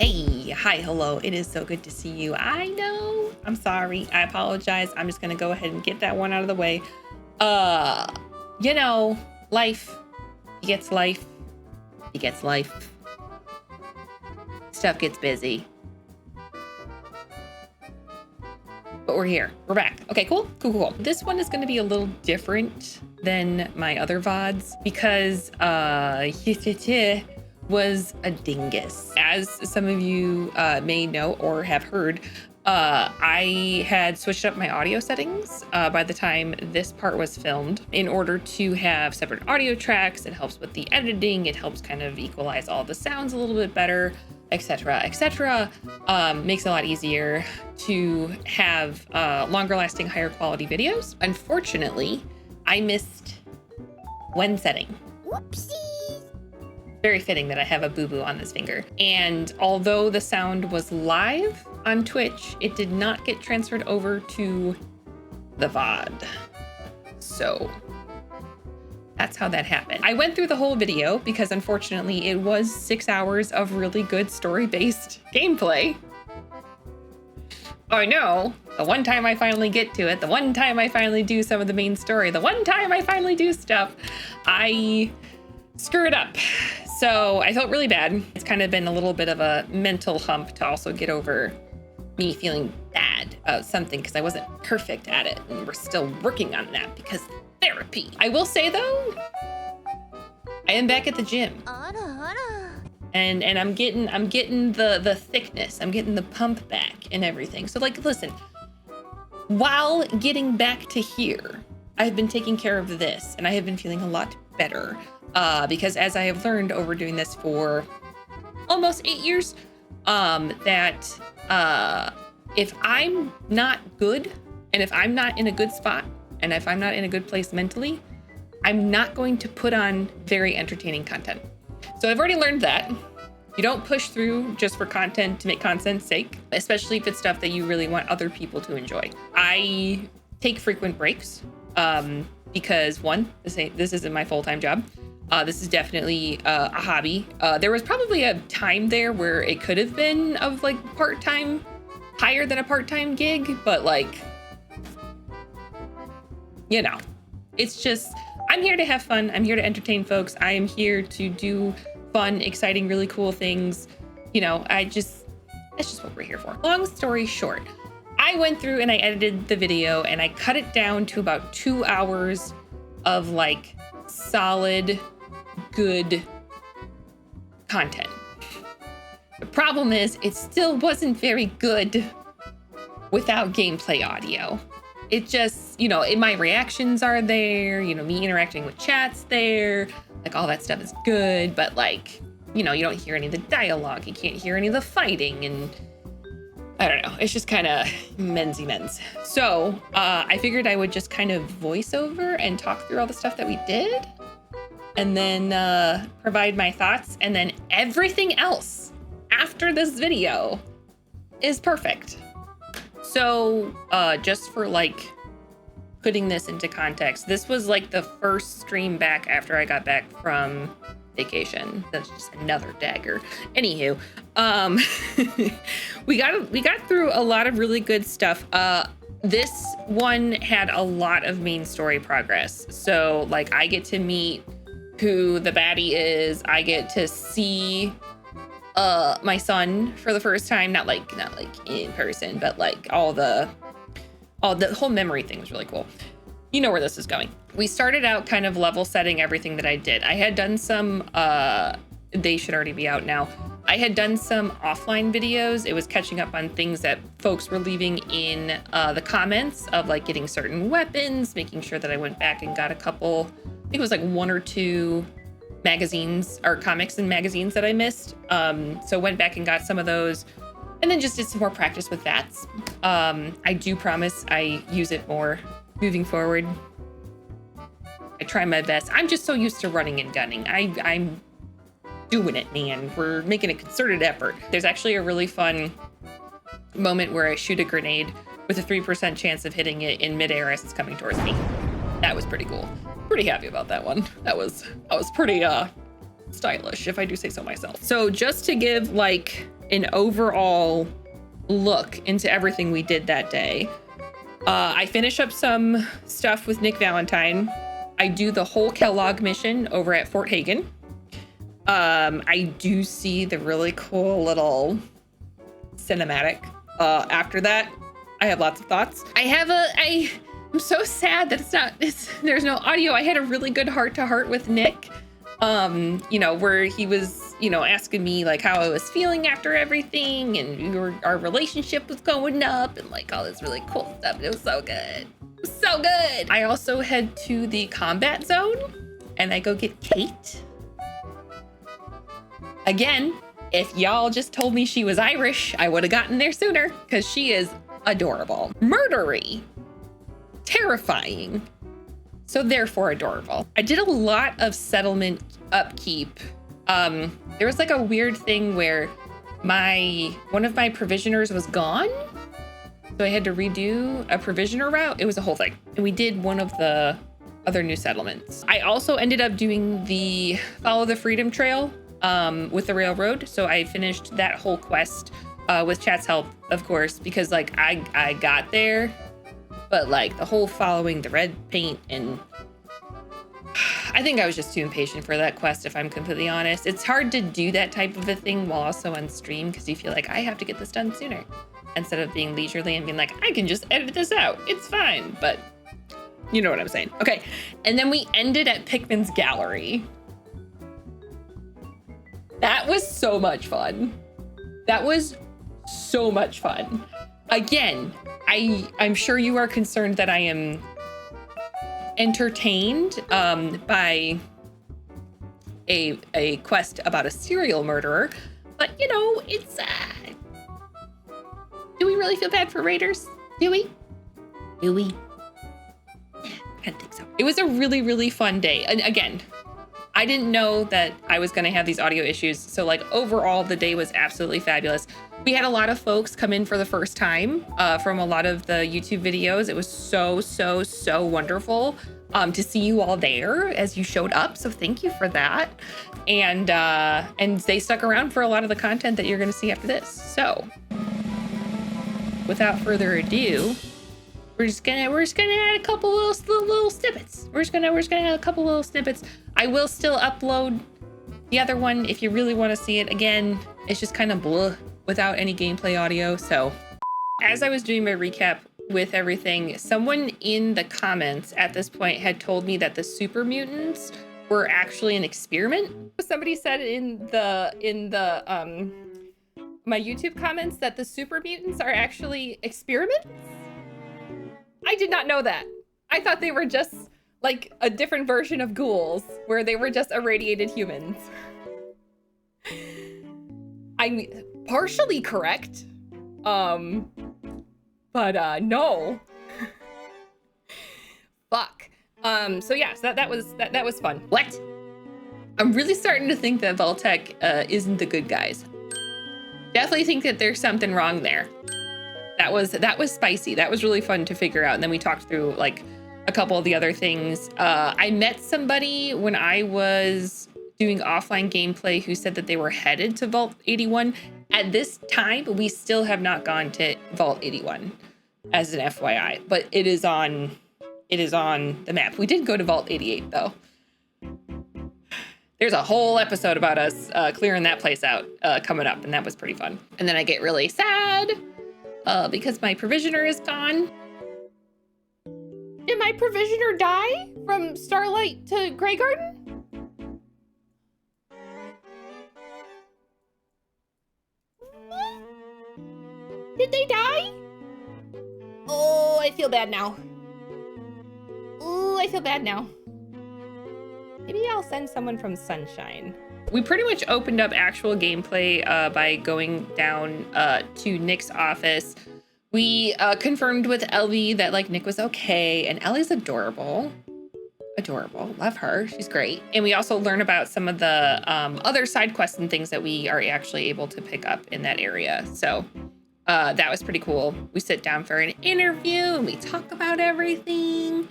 Hey, hi, hello. It is so good to see you. I know. I'm sorry. I apologize. I'm just gonna go ahead and get that one out of the way. Life begets life. Begets life. Stuff gets busy. But we're here. We're back. Okay, cool. This one is gonna be a little different than my other VODs because was a dingus. As some of you may know or have heard, I had switched up my audio settings by the time this part was filmed in order to have separate audio tracks. It helps with the editing. It helps kind of equalize all the sounds a little bit better, etc. Makes it a lot easier to have longer lasting, higher quality videos. Unfortunately, I missed one setting. Whoopsie. Very fitting that I have a boo-boo on this finger. And although the sound was live on Twitch, it did not get transferred over to the VOD. So that's how that happened. I went through the whole video because unfortunately it was 6 hours of really good story-based gameplay. I know, the one time I finally get to it, the one time I finally do some of the main story, the one time I finally do stuff, I screw it up. So I felt really bad. It's kind of been a little bit of a mental hump to also get over me feeling bad about something because I wasn't perfect at it, and we're still working on that because therapy. I will say though, I am back at the gym. And I'm getting the thickness. I'm getting the pump back and everything. So like, listen, while getting back to here, I've been taking care of this and I have been feeling a lot better. Because as I have learned over doing this for almost 8 years, that if I'm not good and if I'm not in a good spot and if I'm not in a good place mentally, I'm not going to put on very entertaining content. So I've already learned that you don't push through just for content to make content's sake, especially if it's stuff that you really want other people to enjoy. I take frequent breaks because one, this isn't my full-time job. This is definitely a hobby. There was probably a time there where it could have been of like part-time, higher than a part-time gig, but like, you know, it's just, I'm here to have fun. I'm here to entertain folks. I am here to do fun, exciting, really cool things. You know, that's just what we're here for. Long story short, I went through and I edited the video and I cut it down to about 2 hours of like solid, good content. The problem is it still wasn't very good without gameplay audio. It just, my reactions are there, me interacting with chat's there, like all that stuff is good, but like, you don't hear any of the dialogue, you can't hear any of the fighting, and I don't know, it's just kind of mensy men's. So I figured I would just kind of voice over and talk through all the stuff that we did, and then provide my thoughts, and then everything else after this video is perfect. So just for like putting this into context, this was like the first stream back after I got back from vacation. That's just another dagger. Anywho, we got through a lot of really good stuff. This one had a lot of main story progress. So like I get to meet who the baddie is. I get to see my son for the first time, not like in person, but like all the whole memory thing was really cool. You know where this is going. We started out kind of level setting everything that I did. I had done some, they should already be out now. I had done some offline videos. It was catching up on things that folks were leaving in the comments of like getting certain weapons, making sure that I went back and got a couple, I think it was like 1 or 2 magazines or comics and magazines that I missed. So went back and got some of those and then just did some more practice with that. I do promise I use it more moving forward. I try my best. I'm just so used to running and gunning. I'm doing it, man. We're making a concerted effort. There's actually a really fun moment where I shoot a grenade with a 3% chance of hitting it in midair as it's coming towards me. That was pretty cool. Pretty happy about that one. That was pretty stylish, if I do say so myself. So just to give like an overall look into everything we did that day, I finish up some stuff with Nick Valentine. I do the whole Kellogg mission over at Fort Hagen. I do see the really cool little cinematic. After that, I have lots of thoughts. I'm so sad that there's no audio. I had a really good heart-to-heart with Nick, where he was, asking me like how I was feeling after everything, and our relationship was going up, and like all this really cool stuff. It was so good. It was so good. I also head to the combat zone, and I go get Cait. Again, if y'all just told me she was Irish, I would have gotten there sooner, because she is adorable. Murdery. Terrifying. So therefore adorable. I did a lot of settlement upkeep. There was like a weird thing where one of my provisioners was gone. So I had to redo a provisioner route. It was a whole thing. And we did one of the other new settlements. I also ended up doing the Follow the Freedom Trail with the railroad. So I finished that whole quest with chat's help, of course, because like I got there, but like the whole following the red paint, and I think I was just too impatient for that quest, if I'm completely honest. It's hard to do that type of a thing while also on stream, because you feel like I have to get this done sooner, instead of being leisurely and being like, I can just edit this out. It's fine. But you know what I'm saying. Okay. And then we ended at Pikmin's Gallery. That was so much fun. That was so much fun. Again, I'm sure you are concerned that I am entertained by a quest about a serial murderer, but it's do we really feel bad for raiders? Do we? I don't think so. It was a really, really fun day. And again, I didn't know that I was going to have these audio issues. So like overall, the day was absolutely fabulous. We had a lot of folks come in for the first time from a lot of the YouTube videos. It was so, so, so wonderful to see you all there as you showed up. So thank you for that. And they stuck around for a lot of the content that you're going to see after this. So without further ado, we're just gonna add a couple little snippets. We're just gonna add a couple little snippets. I will still upload the other one if you really want to see it. Again, it's just kind of blah without any gameplay audio. So as I was doing my recap with everything, someone in the comments at this point had told me that the super mutants were actually an experiment. Somebody said in the my YouTube comments that the super mutants are actually experiments. I did not know that. I thought they were just like a different version of ghouls, where they were just irradiated humans. I'm partially correct. But no. Fuck. So yeah, so that was fun. What? I'm really starting to think that Vault-Tec isn't the good guys. Definitely think that there's something wrong there. That was spicy. That was really fun to figure out. And then we talked through like a couple of the other things. I met somebody when I was doing offline gameplay who said that they were headed to Vault 81. At this time, we still have not gone to Vault 81 as an FYI, but it is on the map. We did go to Vault 88 though. There's a whole episode about us clearing that place out coming up, and that was pretty fun. And then I get really sad because my provisioner is gone. Did my provisioner die from Starlight to Grey Garden? Did they die? Oh, I feel bad now. Ooh, I feel bad now. Maybe I'll send someone from Sunshine. We pretty much opened up actual gameplay by going down to Nick's office. We confirmed with Ellie that like Nick was okay, and Ellie's adorable. Adorable, love her, she's great. And we also learn about some of the other side quests and things that we are actually able to pick up in that area. So that was pretty cool. We sit down for an interview and we talk about everything.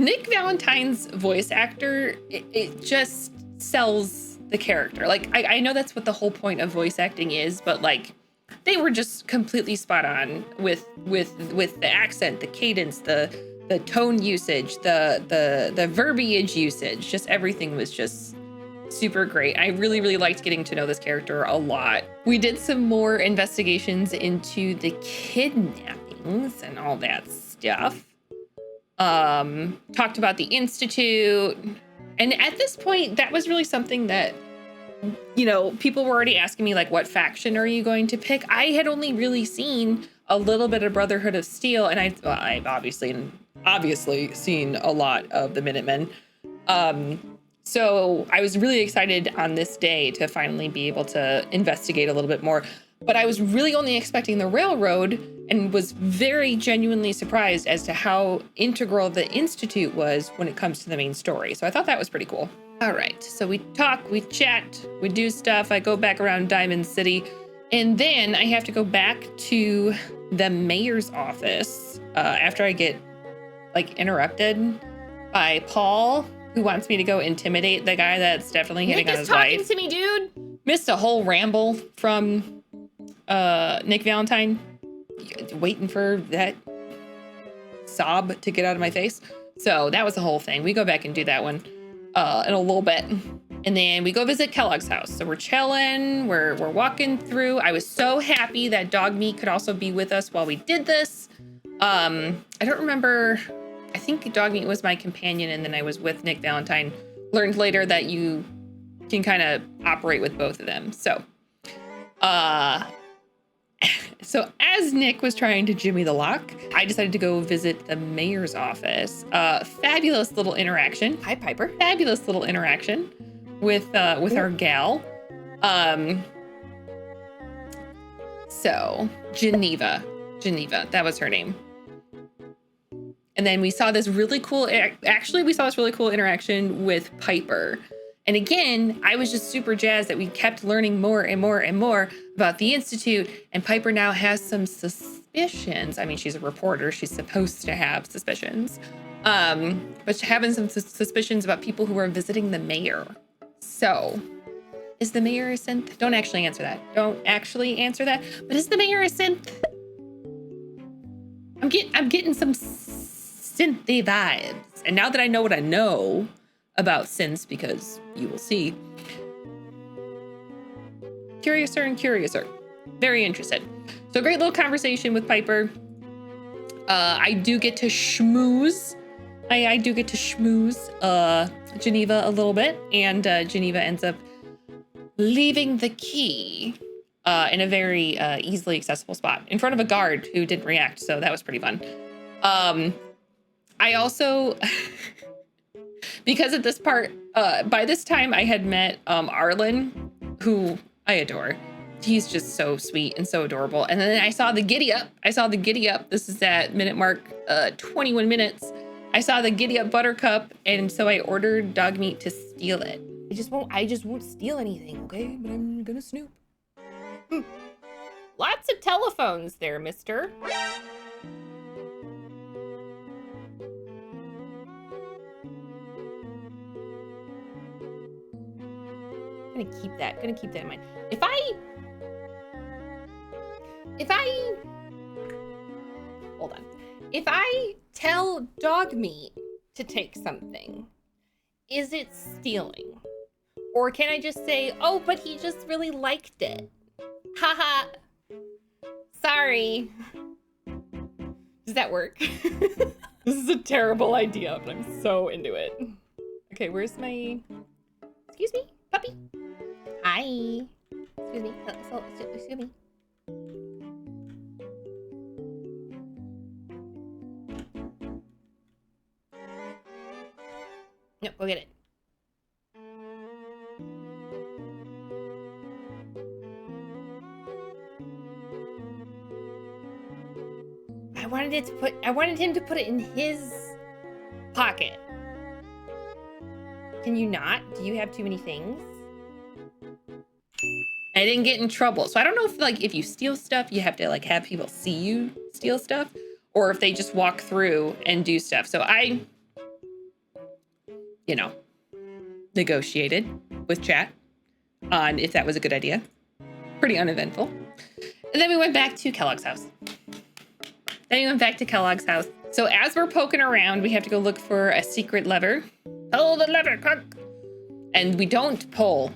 Nick Valentine's voice actor, it just sells the character. Like, I know that's what the whole point of voice acting is, but like, they were just completely spot on with the accent, the cadence, the tone usage, the verbiage usage. Just everything was just super great. I really liked getting to know this character a lot. We did some more investigations into the kidnappings and all that stuff. Talked about the Institute. And at this point, that was really something that, you know, people were already asking me, like, what faction are you going to pick? I had only really seen a little bit of Brotherhood of Steel, and I've obviously seen a lot of the Minutemen. So I was really excited on this day to finally be able to investigate a little bit more. But I was really only expecting the Railroad, and was very genuinely surprised as to how integral the Institute was when it comes to the main story. So I thought that was pretty cool. All right, so we talk, we chat, we do stuff. I go back around Diamond City, and then I have to go back to the mayor's office after I get like interrupted by Paul, who wants me to go intimidate the guy that's definitely hitting on his wife. Nick is talking to me, dude. Missed a whole ramble from Nick Valentine, waiting for that sob to get out of my face. So that was the whole thing. We go back and do that one in a little bit. And then we go visit Kellogg's house. So we're chilling, we're walking through. I was so happy that Dog Meat could also be with us while we did this. I don't remember. I think Dog Meat was my companion, and then I was with Nick Valentine. Learned later that you can kind of operate with both of them. So, so as Nick was trying to jimmy the lock, I decided to go visit the mayor's office. Fabulous little interaction. Hi, Piper. Fabulous little interaction with our gal. So Geneva, that was her name. And then we saw this really cool, interaction with Piper. And again, I was just super jazzed that we kept learning more and more and more about the Institute. And Piper now has some suspicions. I mean, she's a reporter. She's supposed to have suspicions. But having some suspicions about people who are visiting the mayor. So, is the mayor a synth? Don't actually answer that. But is the mayor a synth? I'm getting some synthy vibes. And now that I know what I know about synths, because you will see, curiouser and curiouser, very interested. So great little conversation with Piper. I do get to schmooze. I do get to schmooze Geneva a little bit, and Geneva ends up leaving the key in a very easily accessible spot in front of a guard who didn't react. So that was pretty fun. I also, because at this part, by this time I had met Arlen, who I adore. He's just so sweet and so adorable. And then I saw the giddy up. This is at minute mark 21 minutes. I saw the giddy up Buttercup, and so I ordered Dog Meat to steal it. I just won't steal anything, okay? But I'm gonna snoop. Lots of telephones there, mister. Gonna keep that in mind. If I hold on. If I tell Dog Meat to take something, is it stealing? Or can I just say, oh, but he just really liked it? Haha. Sorry. Does that work? This is a terrible idea, but I'm so into it. Okay, where's my... Excuse me, puppy? Hi. Excuse me. Excuse me. No, go get it. I wanted him to put it in his pocket. Can you not? Do you have too many things? I didn't get in trouble. So I don't know if you steal stuff, you have to have people see you steal stuff, or if they just walk through and do stuff. So I you know, negotiated with chat on if that was a good idea. Pretty uneventful. And then we went back to Kellogg's house. So as we're poking around, we have to go look for a secret lever. Pull the lever, quick. And we don't pull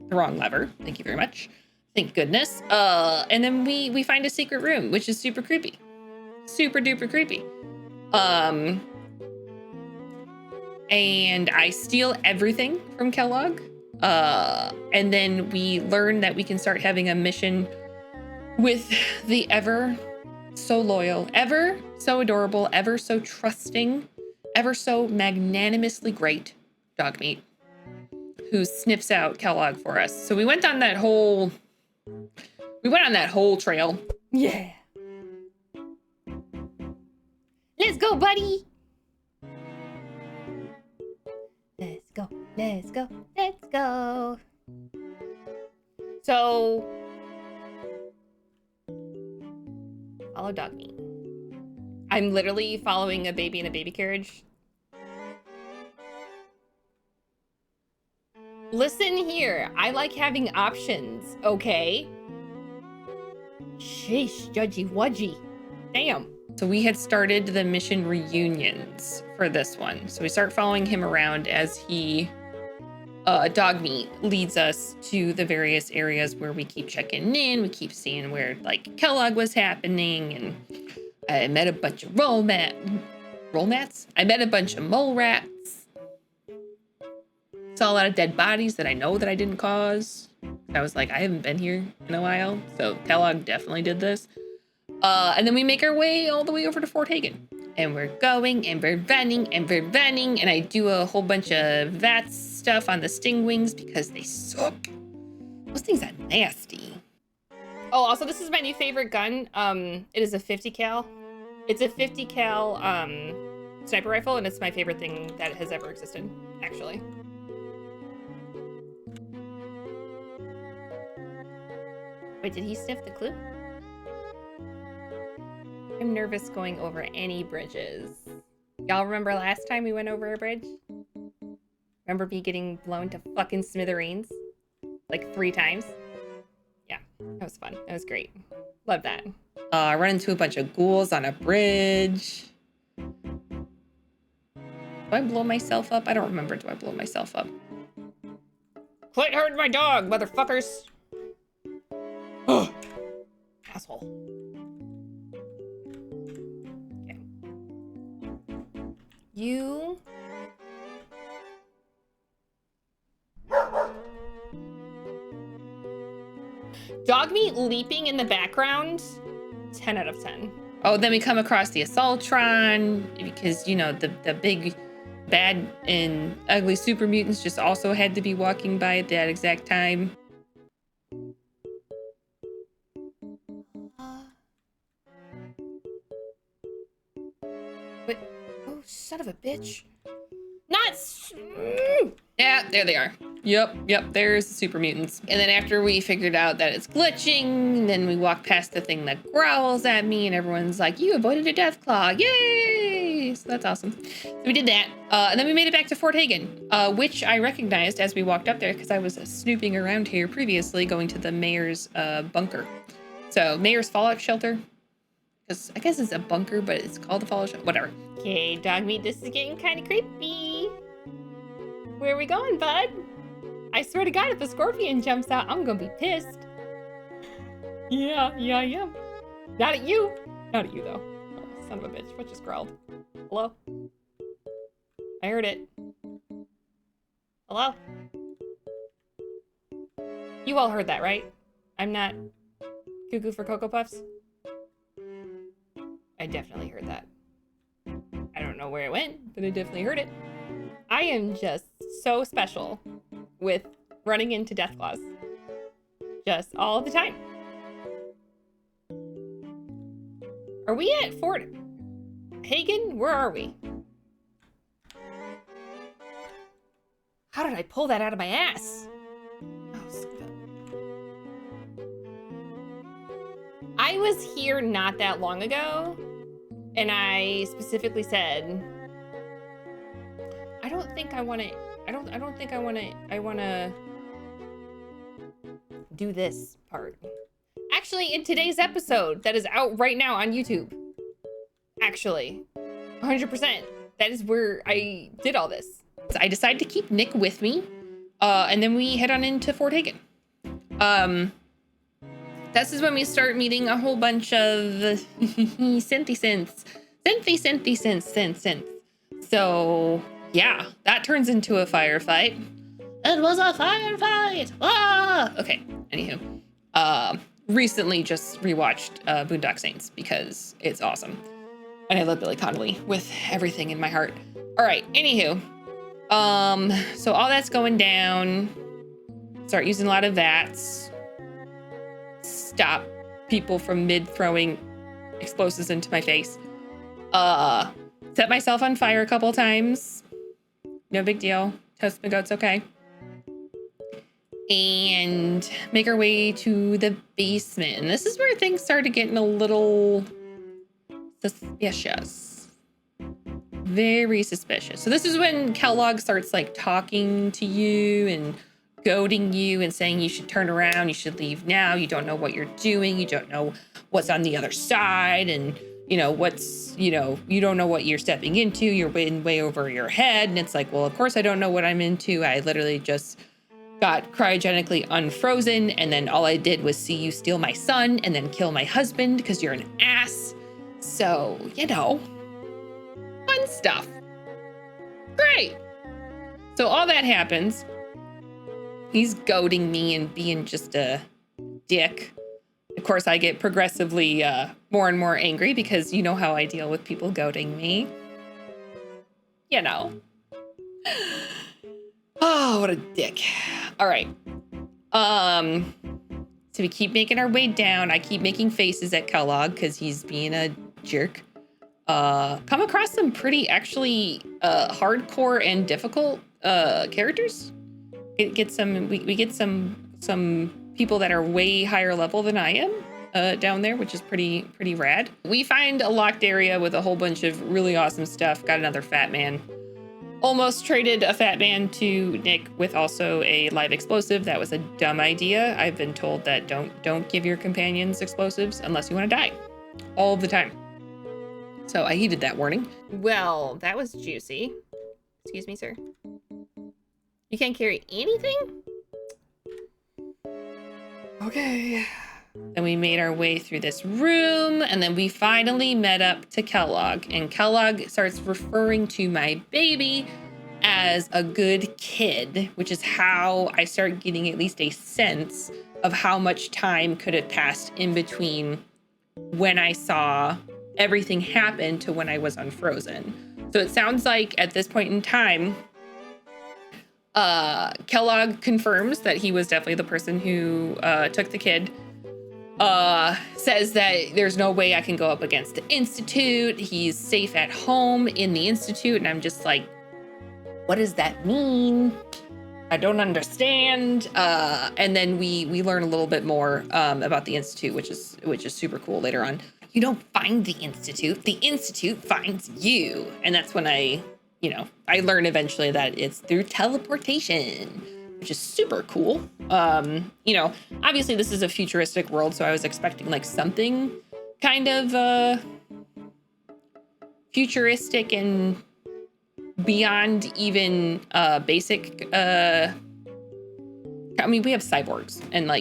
the wrong lever. Thank you very much. Thank goodness. And then we find a secret room, which is super creepy. Super duper creepy. And I steal everything from Kellogg. And then we learn that we can start having a mission with the ever so loyal, ever so adorable, ever so trusting, ever so magnanimously great dog meat, who sniffs out Kellogg for us. So we went on that whole trail. Yeah. Let's go, buddy. Let's go, let's go, let's go. So, follow dog meat. I'm literally following a baby in a baby carriage. Listen here, I like having options, okay? Sheesh, judgy wudgy. Damn. So we had started the mission reunions for this one. So we start following him around as he, dog meat, leads us to the various areas where we keep checking in. We keep seeing where, like, Kellogg was happening. And I met a bunch of roll mats? I met a bunch of mole rats. Saw a lot of dead bodies that I know that I didn't cause. I was like, I haven't been here in a while. So Kellogg definitely did this. And then we make our way all the way over to Fort Hagen. And we're going, and we're running, and we're running. And I do a whole bunch of VATS stuff on the stingwings because they suck. Those things are nasty. Oh, also, this is my new favorite gun. It is a 50 cal. It's a 50 cal sniper rifle, and it's my favorite thing that has ever existed, actually. Wait, did he sniff the clue? I'm nervous going over any bridges. Y'all remember last time we went over a bridge? Remember me getting blown to fucking smithereens? Like 3 times? Yeah, that was fun. That was great. Love that. I run into a bunch of ghouls on a bridge. Do I blow myself up? I don't remember. Do I blow myself up? Quit hurting my dog, motherfuckers! Ugh. Asshole. Okay. You... Dog meat leaping in the background, 10 out of 10. Oh, then we come across the Assaultron, because, you know, the big bad and ugly super mutants just also had to be walking by at that exact time. But, oh, son of a bitch. Yeah, there they are. Yep, there's the super mutants. And then after we figured out that it's glitching, then we walk past the thing that growls at me, and everyone's like, you avoided a death claw, yay! So that's awesome. So we did that. And then we made it back to Fort Hagen, which I recognized as we walked up there because I was snooping around here previously, going to the mayor's bunker. So mayor's fallout shelter. Because I guess it's a bunker, but it's called the fallout shelter. Whatever. Okay, dog meat, this is getting kind of creepy. Where are we going, bud? I swear to God, if a scorpion jumps out, I'm gonna be pissed. Yeah. Not at you. Not at you, though. Oh, son of a bitch. What just growled? Hello? I heard it. Hello? You all heard that, right? I'm not cuckoo for Cocoa Puffs? I definitely heard that. I don't know where it went, but I definitely heard it. I am just so special with running into Deathclaws. Just all the time. Are we at Fort Hagen? Where are we? How did I pull that out of my ass? Oh, stupid. I was here not that long ago, and I specifically said, I don't think I want to I don't think I wanna do this part. Actually, in today's episode that is out right now on YouTube, actually, 100%, that is where I did all this. So I decided to keep Nick with me, and then we head on into Fort Hagen. This is when we start meeting a whole bunch of synthy synths. So yeah, that turns into a firefight. It was a firefight. Ah! Okay. Anywho, recently just rewatched Boondock Saints because it's awesome, and I love Billy Connolly with everything in my heart. All right. Anywho, so all that's going down. Start using a lot of VATs. Stop people from mid-throwing explosives into my face. Set myself on fire a couple times. No big deal. Toast my goat's okay. And make our way to the basement. And this is where things started getting a little suspicious. Very suspicious. So this is when Kellogg starts like talking to you and goading you and saying you should turn around, you should leave now, you don't know what you're doing, you don't know what's on the other side, and you don't know what you're stepping into, you're way over your head. And it's like, well, of course I don't know what I'm into. I literally just got cryogenically unfrozen, and then all I did was see you steal my son and then kill my husband because you're an ass. So, fun stuff. Great. So all that happens. He's goading me and being just a dick. Of course, I get progressively more and more angry because you know how I deal with people goading me. Oh, what a dick. All right. So we keep making our way down. I keep making faces at Kellogg because he's being a jerk. Come across some pretty actually hardcore and difficult characters. We get some people that are way higher level than I am down there, which is pretty rad. We find a locked area with a whole bunch of really awesome stuff. Got another fat man. Almost traded a fat man to Nick with also a live explosive. That was a dumb idea. I've been told that don't give your companions explosives unless you want to die. All the time. So I heeded that warning. Well, that was juicy. Excuse me, sir. You can't carry anything? Okay. Then we made our way through this room, and then we finally met up to Kellogg, and Kellogg starts referring to my baby as a good kid, which is how I start getting at least a sense of how much time could have passed in between when I saw everything happen to when I was unfrozen. So it sounds like at this point in time, Kellogg confirms that he was definitely the person who took the kid. Says that there's no way I can go up against the Institute. He's safe at home in the Institute. And I'm just like, what does that mean? I don't understand. And then we learn a little bit more about the Institute, which is super cool later on. You don't find the Institute finds you. And that's when I learn eventually that it's through teleportation, which is super cool. Obviously this is a futuristic world, so I was expecting like something kind of futuristic and beyond even basic. We have cyborgs and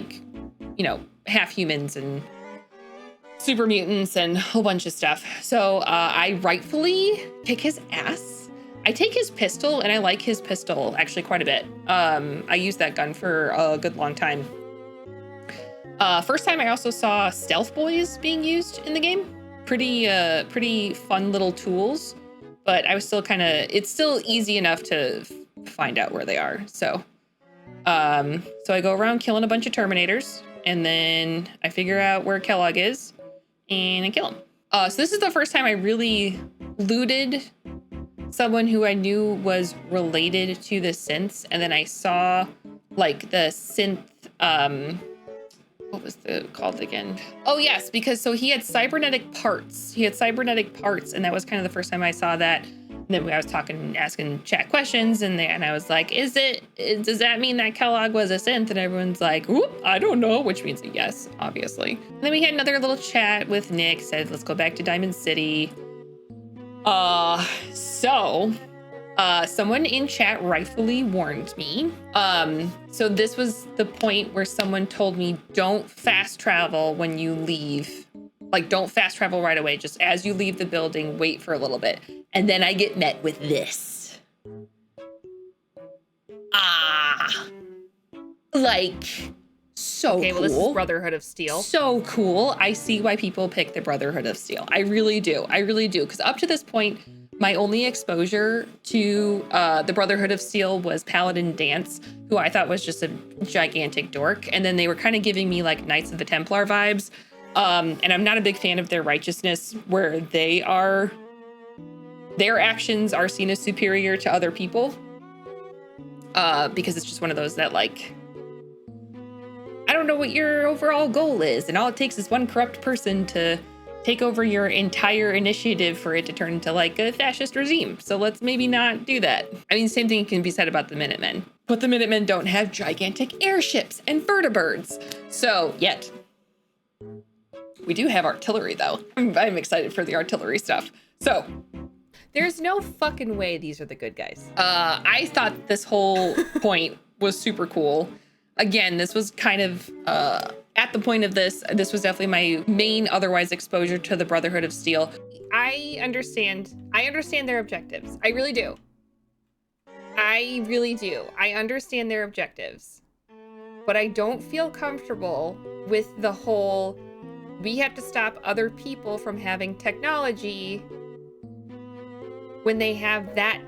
half humans and super mutants and a whole bunch of stuff. So I rightfully kick his ass. I take his pistol, and I like his pistol actually quite a bit. I used that gun for a good long time. First time I also saw stealth boys being used in the game. Pretty fun little tools, but I was still it's still easy enough to find out where they are. So I go around killing a bunch of Terminators, and then I figure out where Kellogg is, and I kill him. So this is the first time I really looted someone who I knew was related to the synths, and then I saw like the synth what was it called again? Oh yes, because so he had cybernetic parts. And that was kind of the first time I saw that. then I was asking chat questions, and I was like, does that mean that Kellogg was a synth? And everyone's like, oop, I don't know, which means a yes, obviously. And then we had another little chat with Nick, said, let's go back to Diamond City. Someone in chat rightfully warned me. So this was the point where someone told me, don't fast travel when you leave. Like, don't fast travel right away. Just as you leave the building, wait for a little bit. And then I get met with this. Like, so cool. Okay, well, this is Brotherhood of Steel. So cool. I see why people pick the Brotherhood of Steel. I really do. I really do. Because up to this point, my only exposure to the Brotherhood of Steel was Paladin Dance, who I thought was just a gigantic dork. And then they were kind of giving me like Knights of the Templar vibes. And I'm not a big fan of their righteousness, where their actions are seen as superior to other people. Because it's just one of those that, like, I don't know what your overall goal is, and all it takes is one corrupt person to take over your entire initiative for it to turn into like a fascist regime. So let's maybe not do that. I mean, same thing can be said about the Minutemen, but the Minutemen don't have gigantic airships and vertibirds. So yet. We do have artillery, though. I'm excited for the artillery stuff. So, there's no fucking way these are the good guys. I thought this whole point was super cool. Again, this was kind of, at the point of this was definitely my main otherwise exposure to the Brotherhood of Steel. I understand their objectives. I really do. I really do. I understand their objectives. But I don't feel comfortable with the whole, we have to stop other people from having technology when they have that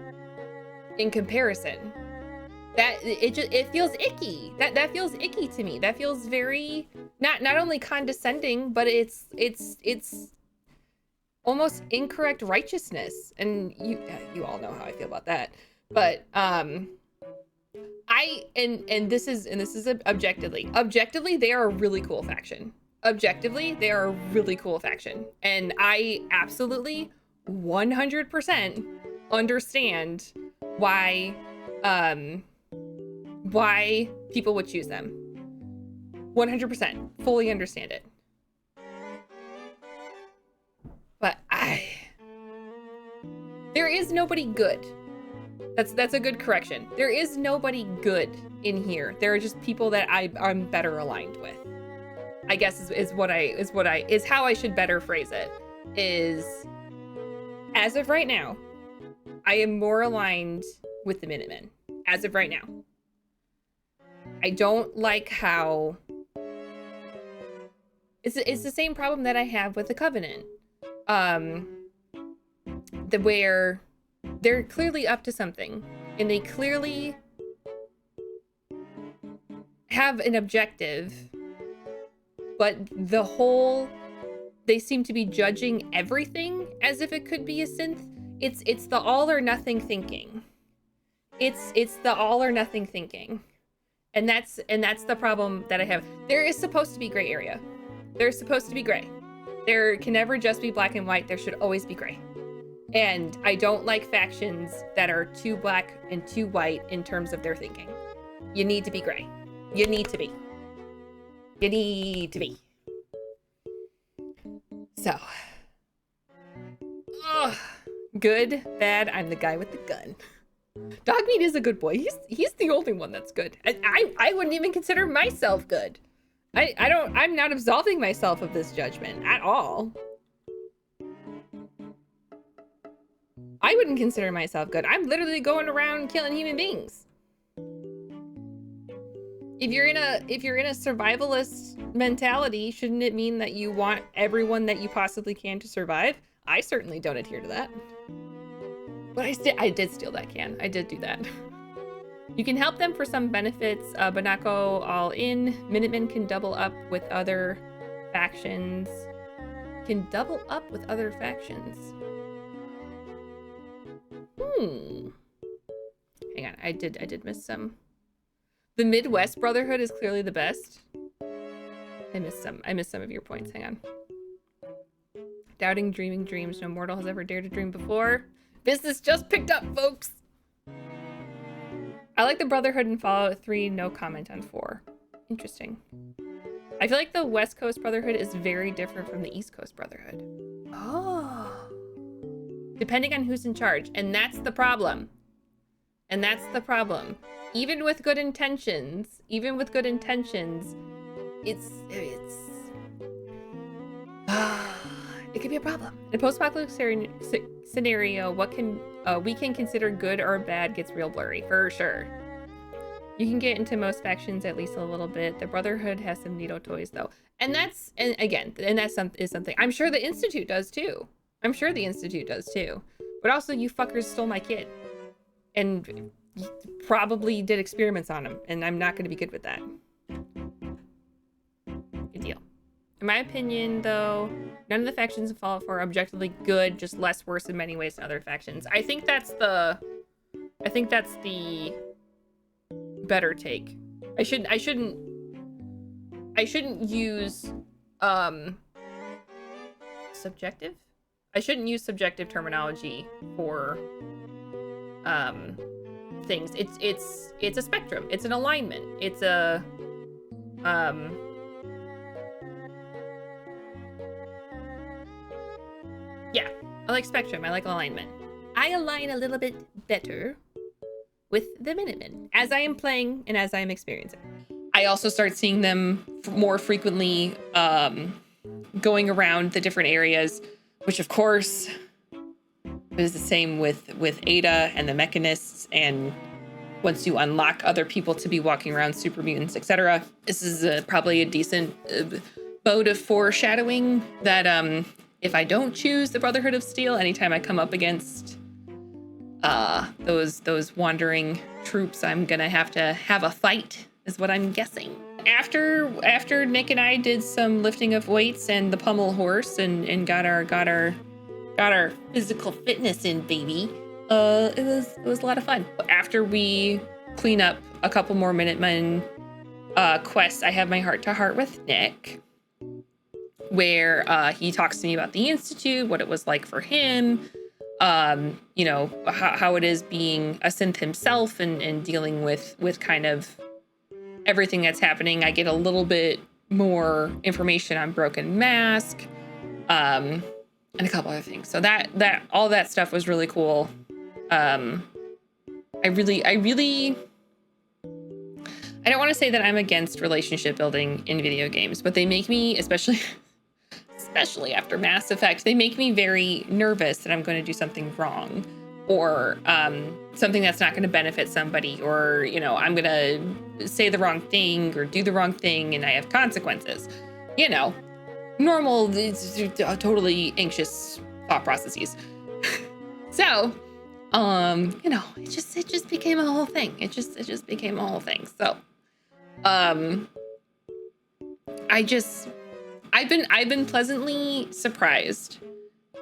in comparison. That it feels icky. That feels icky to me. That feels very not only condescending, but it's almost incorrect righteousness. And you all know how I feel about that. But this is objectively they are a really cool faction. Objectively, they are a really cool faction. And I absolutely 100% understand why people would choose them. 100%. Fully understand it. But there is nobody good. That's a good correction. There is nobody good in here. There are just people that I'm better aligned with. I guess is how I should better phrase it. Is as of right now, I am more aligned with the Minutemen. As of right now. I don't like how it's the same problem that I have with the Covenant. Where they're clearly up to something, and they clearly have an objective, but they seem to be judging everything as if it could be a synth. It's the all or nothing thinking. It's the all or nothing thinking. And that's the problem that I have. There is supposed to be gray area. There's supposed to be gray. There can never just be black and white. There should always be gray. And I don't like factions that are too black and too white in terms of their thinking. You need to be gray. You need to be. You need to be. So. Ugh. Good, bad, I'm the guy with the gun. Dogmeat is a good boy. He's the only one that's good. I wouldn't even consider myself good. I'm not absolving myself of this judgment at all. I wouldn't consider myself good. I'm literally going around killing human beings. If you're in a survivalist mentality, shouldn't it mean that you want everyone that you possibly can to survive? I certainly don't adhere to that. But I did steal that can. I did do that. You can help them for some benefits, but not go all in. Minutemen can double up with other factions. Can double up with other factions. Hang on, I did miss some. The Midwest Brotherhood is clearly the best. I missed some of your points. Hang on. Doubting, dreaming dreams no mortal has ever dared to dream before. Business just picked up, folks. I like the Brotherhood in Fallout 3, no comment on 4. Interesting. I feel like the West Coast Brotherhood is very different from the East Coast Brotherhood. Oh. Depending on who's in charge. And that's the problem. And that's the problem. Even with good intentions, it's it could be a problem. In a post-apocalyptic scenario, what can we can consider good or bad gets real blurry, for sure. You can get into most factions at least a little bit. The Brotherhood has some neato toys though, and that's something I'm sure the Institute does too. But also, you fuckers stole my kid, and probably did experiments on him, and I'm not going to be good with that. Good deal. In my opinion, though, none of the factions in Fallout 4 are objectively good, just less worse in many ways than other factions. I think that's the better take. I shouldn't use subjective. I shouldn't use subjective terminology for things. It's a spectrum. It's an alignment. It's a yeah, I like spectrum. I like alignment. I align a little bit better with the Minutemen as I am playing and as I am experiencing. I also start seeing them more frequently going around the different areas, which of course is the same with Ada and the Mechanists, and once you unlock other people to be walking around, super mutants, etc. This is probably a decent mode of foreshadowing that if I don't choose the Brotherhood of Steel, anytime I come up against those wandering troops, I'm gonna have to have a fight, is what I'm guessing. After Nick and I did some lifting of weights and the pommel horse and got our physical fitness in, baby, it was a lot of fun. After we clean up a couple more Minutemen quests, I have my heart-to-heart with Nick, where he talks to me about the Institute, what it was like for him, you know, how it is being a synth himself and dealing with kind of everything that's happening. I get a little bit more information on Broken Mask, and a couple other things. So that all that stuff was really cool. I don't want to say that I'm against relationship building in video games, but they make me, especially after Mass Effect, they make me very nervous that I'm going to do something wrong, or something that's not going to benefit somebody, or, you know, I'm going to say the wrong thing or do the wrong thing and I have consequences. You know, normal, totally anxious thought processes. So, you know, it just became a whole thing. It just became a whole thing. So, I've been pleasantly surprised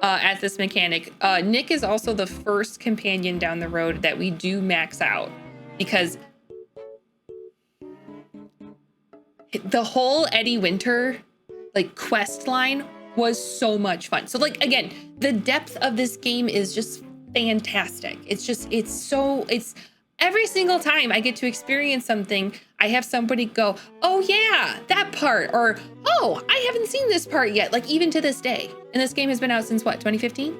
at this mechanic. Nick is also the first companion down the road that we do max out, because the whole Eddie Winter like quest line was so much fun. So like, again, the depth of this game is just fantastic. It's every single time I get to experience something, I have somebody go, oh yeah, that part, or oh, I haven't seen this part yet, like even to this day. And this game has been out since what, 2015?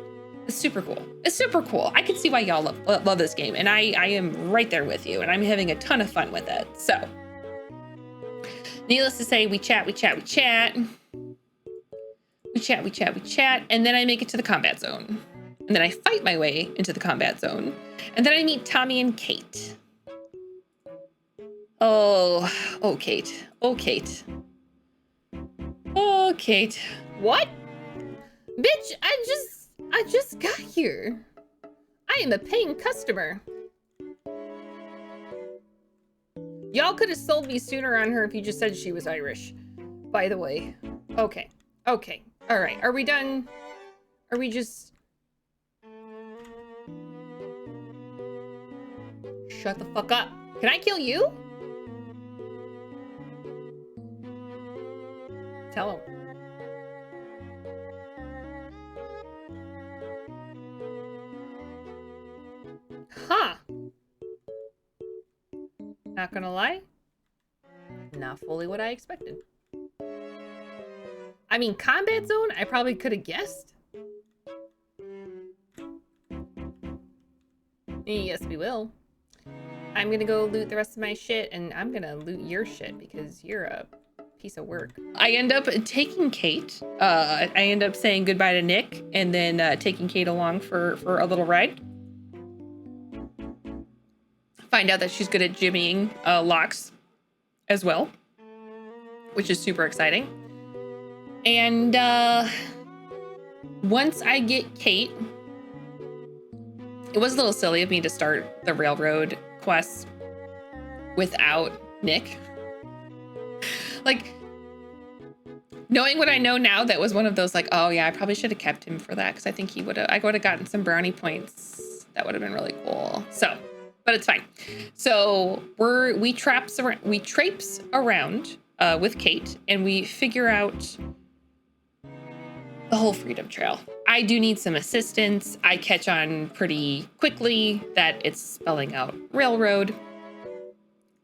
It's super cool. It's super cool. I can see why y'all love this game, and I am right there with you, and I'm having a ton of fun with it. So, needless to say, we chat, and then I make it to the combat zone. And then I fight my way into the combat zone. And then I meet Tommy and Cait. Oh, Cait. Oh, Cait. Oh, Cait. What? Bitch, I just got here. I am a paying customer. Y'all could have sold me sooner on her if you just said she was Irish. By the way. Okay. All right. Are we done? Are we just... Shut the fuck up. Can I kill you? Tell him. Not gonna lie, not fully what I expected. I mean, combat zone, I probably could have guessed. Yes, we will. I'm gonna go loot the rest of my shit, and I'm gonna loot your shit because you're a piece of work. I end up taking Cait. I end up saying goodbye to Nick, and then taking Cait along for a little ride. Find out that she's good at jimmying locks as well, which is super exciting. And once I get Cait, it was a little silly of me to start the railroad quest without Nick. Like, knowing what I know now, that was one of those like, oh yeah, I probably should have kept him for that, because I think I would have gotten some brownie points. That would have been really cool. So, but it's fine. So we traipse around with Cait, and we figure out the whole Freedom Trail. I do need some assistance. I catch on pretty quickly that it's spelling out railroad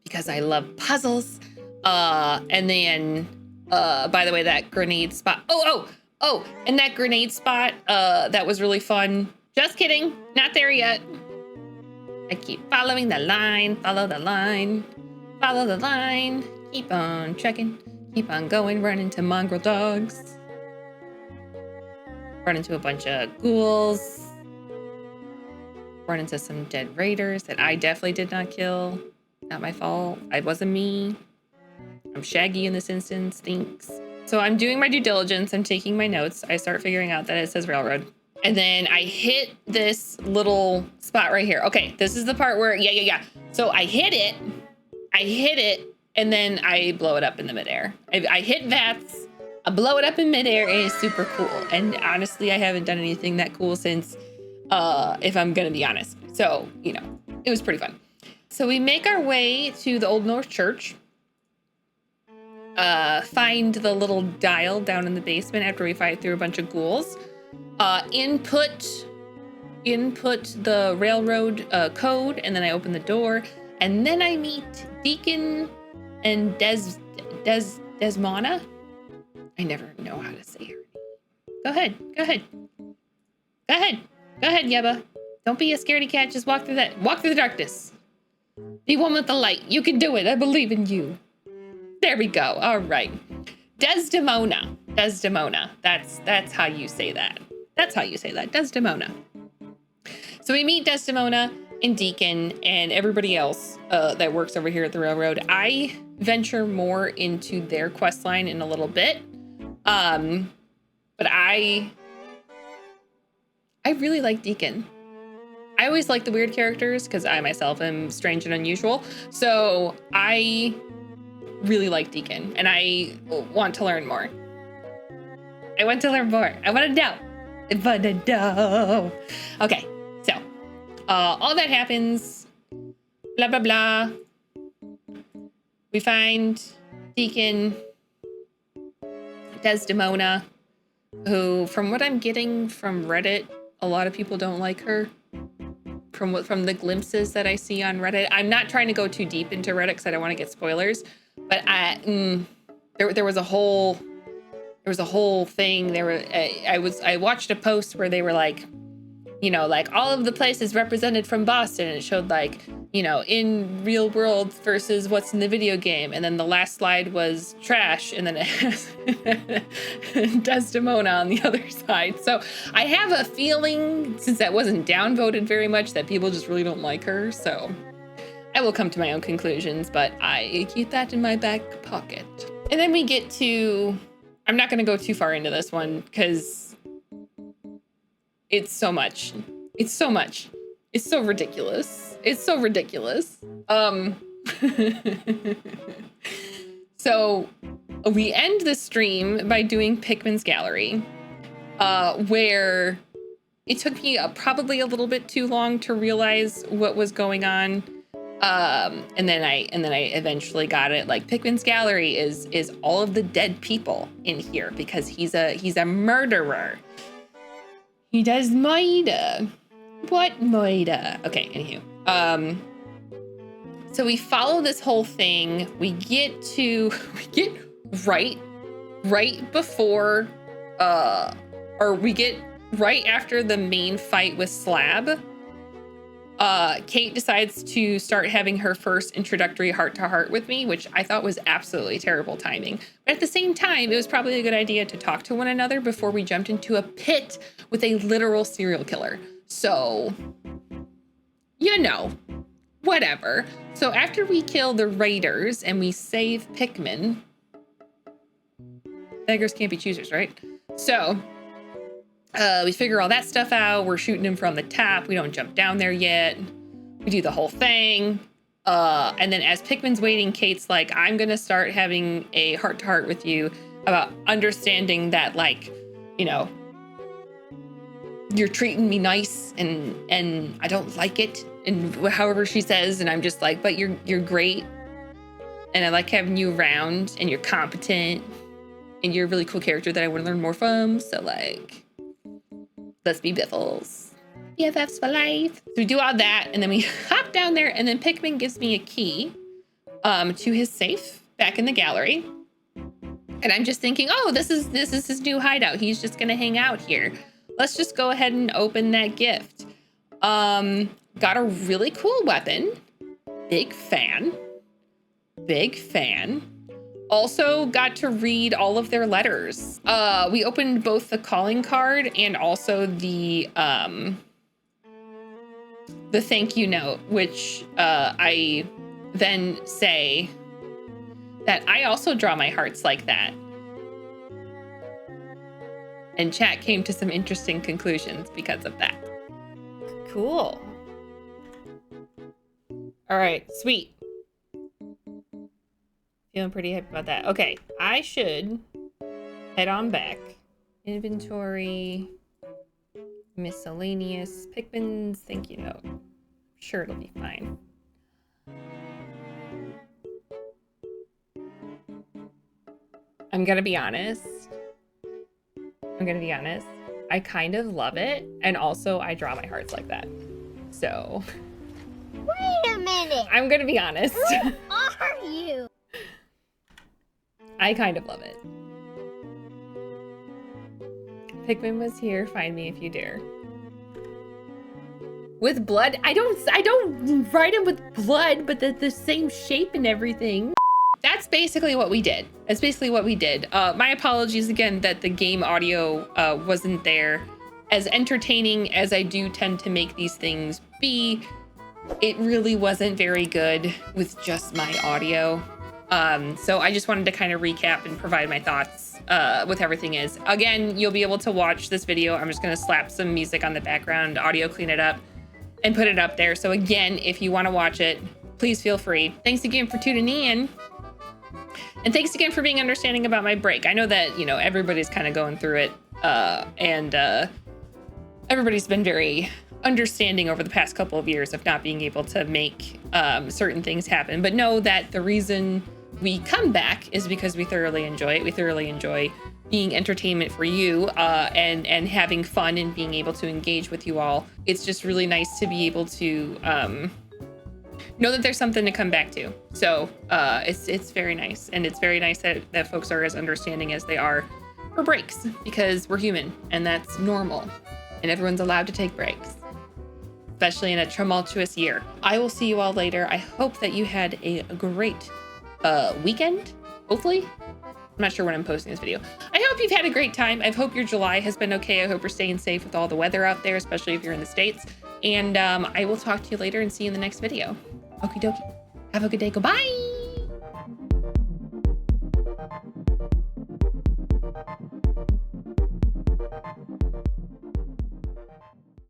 because I love puzzles. And then, by the way, that grenade spot. Oh, and that grenade spot, that was really fun. Just kidding. Not there yet. I keep following the line, follow the line, follow the line. Keep on checking, keep on going, run into mongrel dogs. Run into a bunch of ghouls. Run into some dead raiders that I definitely did not kill. Not my fault. It wasn't me. I'm Shaggy in this instance. Thanks. So I'm doing my due diligence. I'm taking my notes. I start figuring out that it says railroad. And then I hit this little spot right here. Okay, this is the part where, yeah. So I hit it, and then I blow it up in the midair. I hit VATS. I blow it up in midair, and it's super cool. And honestly, I haven't done anything that cool since, if I'm gonna be honest. So, it was pretty fun. So we make our way to the Old North Church, find the little dial down in the basement after we fight through a bunch of ghouls, input the railroad code, and then I open the door, and then I meet Deacon and Desmona. I never know how to say her name. Go ahead, Yeba. Don't be a scaredy cat. Just walk through the darkness. Be one with the light. You can do it. I believe in you. There we go. All right. Desdemona. That's how you say that. Desdemona. So we meet Desdemona and Deacon and everybody else that works over here at the railroad. I venture more into their quest line in a little bit. But I really like Deacon. I always like the weird characters because I myself am strange and unusual. So I really like Deacon, and I want to learn more. I want to know. Okay, so all that happens, blah, blah, blah. We find Deacon, Desdemona, who, from what I'm getting from Reddit, a lot of people don't like her. From the glimpses that I see on Reddit, I'm not trying to go too deep into Reddit because I don't want to get spoilers. But there was a whole thing. I watched a post where they were like, like all of the places represented from Boston, and it showed like, in real world versus what's in the video game. And then the last slide was trash. And then it has Desdemona on the other side. So I have a feeling, since that wasn't downvoted very much, that people just really don't like her. So I will come to my own conclusions, but I keep that in my back pocket. And then we get to, I'm not going to go too far into this one because it's so much. It's so ridiculous. So we end the stream by doing Pikmin's Gallery, where it took me probably a little bit too long to realize what was going on. And then I eventually got it. Like, Pikmin's Gallery is all of the dead people in here because he's a murderer. He does murder. What murder? Okay, anywho. So we follow this whole thing. We get right before, or we get right after the main fight with Slab. Cait decides to start having her first introductory heart-to-heart with me, which I thought was absolutely terrible timing. But at the same time, it was probably a good idea to talk to one another before we jumped into a pit with a literal serial killer. So, you know, whatever. So after we kill the raiders and we save Pikmin, beggars can't be choosers, right? So we figure all that stuff out. We're shooting him from the top. We don't jump down there yet. We do the whole thing. And then as Pikmin's waiting, Cait's like, I'm going to start having a heart-to-heart with you about understanding that, like, you know, you're treating me nice and I don't like it. And however she says, and I'm just like, but you're great. And I like having you around and you're competent and you're a really cool character that I want to learn more from. So like, let's be biffles. BFFs for life. So we do all that and then we hop down there and then Pikmin gives me a key to his safe back in the gallery. And I'm just thinking, oh, this is his new hideout. He's just gonna hang out here. Let's just go ahead and open that gift. Got a really cool weapon. Big fan. Also got to read all of their letters. We opened both the calling card and also the thank you note, which I then say that I also draw my hearts like that. And chat came to some interesting conclusions because of that. Cool. All right, sweet. Feeling pretty happy about that. Okay, I should head on back. Inventory, miscellaneous, Pikmin's thank you note. Sure, it'll be fine. I'm gonna be honest. I kind of love it, and also I draw my hearts like that. So. Wait a minute. I'm gonna be honest. Who are you? I kind of love it. Pikmin was here. Find me if you dare. With blood? I don't write him with blood, but the same shape and everything. That's basically what we did. My apologies again that the game audio wasn't there. As entertaining as I do tend to make these things be, it really wasn't very good with just my audio. So I just wanted to kind of recap and provide my thoughts with everything is. Again, you'll be able to watch this video. I'm just going to slap some music on the background, audio, clean it up, and put it up there. So again, if you want to watch it, please feel free. Thanks again for tuning in. And thanks again for being understanding about my break. I know that, you know, everybody's kind of going through it, and everybody's been very understanding over the past couple of years of not being able to make certain things happen. But know that the reason we come back is because we thoroughly enjoy it. We thoroughly enjoy being entertainment for you and having fun and being able to engage with you all. It's just really nice to be able to know that there's something to come back to. So it's very nice. And it's very nice that folks are as understanding as they are for breaks, because we're human and that's normal. And everyone's allowed to take breaks, especially in a tumultuous year. I will see you all later. I hope that you had a great weekend, hopefully. I'm not sure when I'm posting this video. I hope you've had a great time. I hope your July has been okay. I hope you're staying safe with all the weather out there, especially if you're in the States. And I will talk to you later and see you in the next video. Okie dokie. Have a good day. Goodbye.